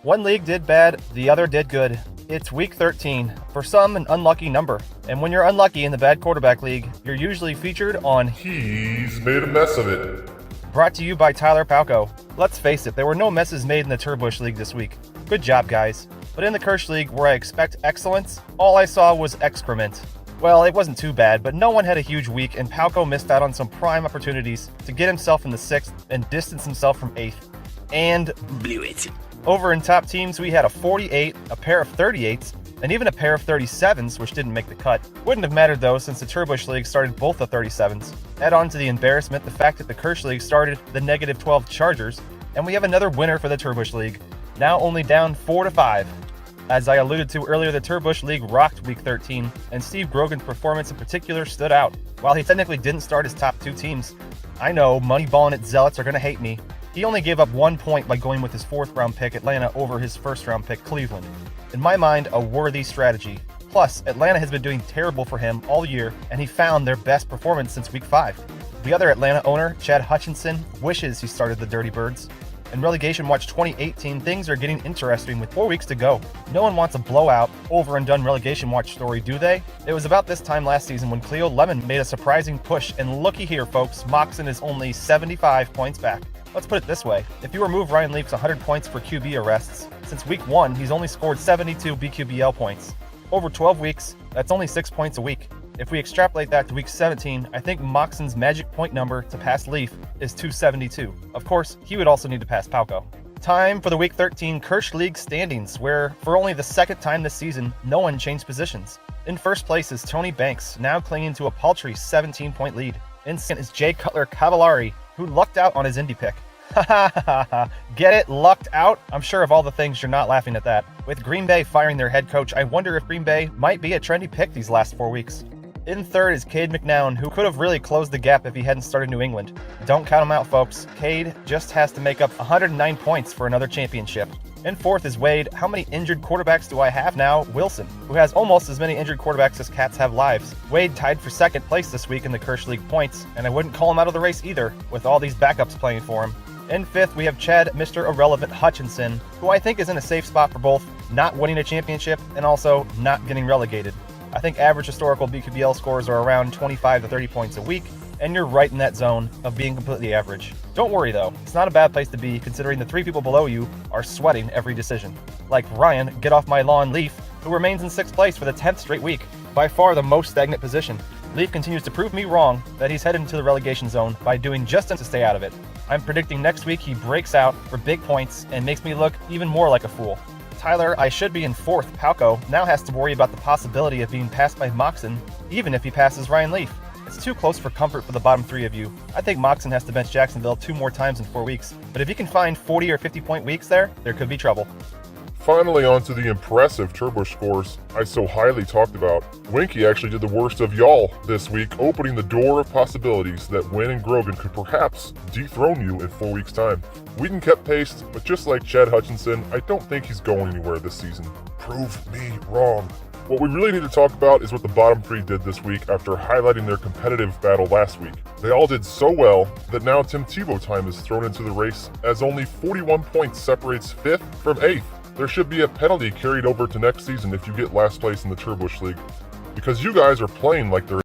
One league did bad, the other did good. It's week 13, for some an unlucky number. And when you're unlucky in the bad quarterback league, you're usually featured on He's made a mess of it. Brought to you by Tyler Palco. Let's face it, there were no messes made in the Turbush League this week. Good job, guys. But in the Kirsch League, where I expect excellence, all I saw was excrement. Well, it wasn't too bad, but no one had a huge week, and Palco missed out on some prime opportunities to get himself in the 6th and distance himself from 8th. And blew it. Over in top teams, we had a 48, a pair of 38s, and even a pair of 37s, which didn't make the cut. Wouldn't have mattered though, since the Turbush League started both the 37s. Add on to the embarrassment the fact that the Kirsch League started the -12 Chargers, and we have another winner for the Turbush League, now only down 4-5. As I alluded to earlier, the Turbush League rocked week 13, and Steve Grogan's performance in particular stood out. While he technically didn't start his top 2 teams, I know money-balling it zealots are going to hate me. He only gave up 1 point by going with his 4th round pick Atlanta over his 1st round pick Cleveland. In my mind, a worthy strategy. Plus, Atlanta has been doing terrible for him all year, and he found their best performance since week 5. The other Atlanta owner, Chad Hutchinson, wishes he started the Dirty Birds. In Relegation Watch 2018, things are getting interesting with 4 weeks to go. No one wants a blowout, over-and-done Relegation Watch story, do they? It was about this time last season when Cleo Lemon made a surprising push, and looky here, folks, Moxon is only 75 points back. Let's put it this way, if you remove Ryan Leaf's 100 points for QB arrests, since week 1, he's only scored 72 BQBL points. Over 12 weeks, that's only 6 points a week. If we extrapolate that to week 17, I think Moxon's magic point number to pass Leaf is 272. Of course, he would also need to pass Palco. Time for the week 13 Kirsch League standings, where, for only the 2nd time this season, no one changed positions. In first place is Tony Banks, now clinging to a paltry 17-point lead. In second is Jay Cutler Cavallari, who lucked out on his indie pick. Get it? Lucked out? I'm sure of all the things you're not laughing at that. With Green Bay firing their head coach, I wonder if Green Bay might be a trendy pick these last 4 weeks. In third is Cade McNown, who could have really closed the gap if he hadn't started New England. Don't count him out, folks. Cade just has to make up 109 points for another championship. In fourth is Wade. How many injured quarterbacks do I have now? Wilson, who has almost as many injured quarterbacks as Cats have lives. Wade tied for 2nd place this week in the Kirsch League points, and I wouldn't call him out of the race either, with all these backups playing for him. In 5th, we have Chad Mr. Irrelevant Hutchinson, who I think is in a safe spot for both not winning a championship and also not getting relegated. I think average historical BQBL scores are around 25 to 30 points a week, and you're right in that zone of being completely average. Don't worry though, it's not a bad place to be considering the 3 people below you are sweating every decision. Like Ryan, get off my lawn Leaf, who remains in 6th place for the 10th straight week, by far the most stagnant position. Leaf continues to prove me wrong that he's headed into the relegation zone by doing just enough to stay out of it. I'm predicting next week he breaks out for big points and makes me look even more like a fool. Tyler, I should be in 4th, Palco, now has to worry about the possibility of being passed by Moxon, even if he passes Ryan Leaf. It's too close for comfort for the bottom 3 of you. I think Moxon has to bench Jacksonville 2 more times in 4 weeks, but if he can find 40 or 50 point weeks there could be trouble. Finally, on to the impressive Turbush scores I so highly talked about. Winky actually did the worst of y'all this week, opening the door of possibilities that Wynn and Grogan could perhaps dethrone you in 4 weeks' time. Whedon kept pace, but just like Chad Hutchinson, I don't think he's going anywhere this season. Prove me wrong. What we really need to talk about is what the bottom 3 did this week after highlighting their competitive battle last week. They all did so well that now Tim Tebow time is thrown into the race, as only 41 points separates 5th from 8th. There should be a penalty carried over to next season if you get last place in the Turbush League, because you guys are playing like they're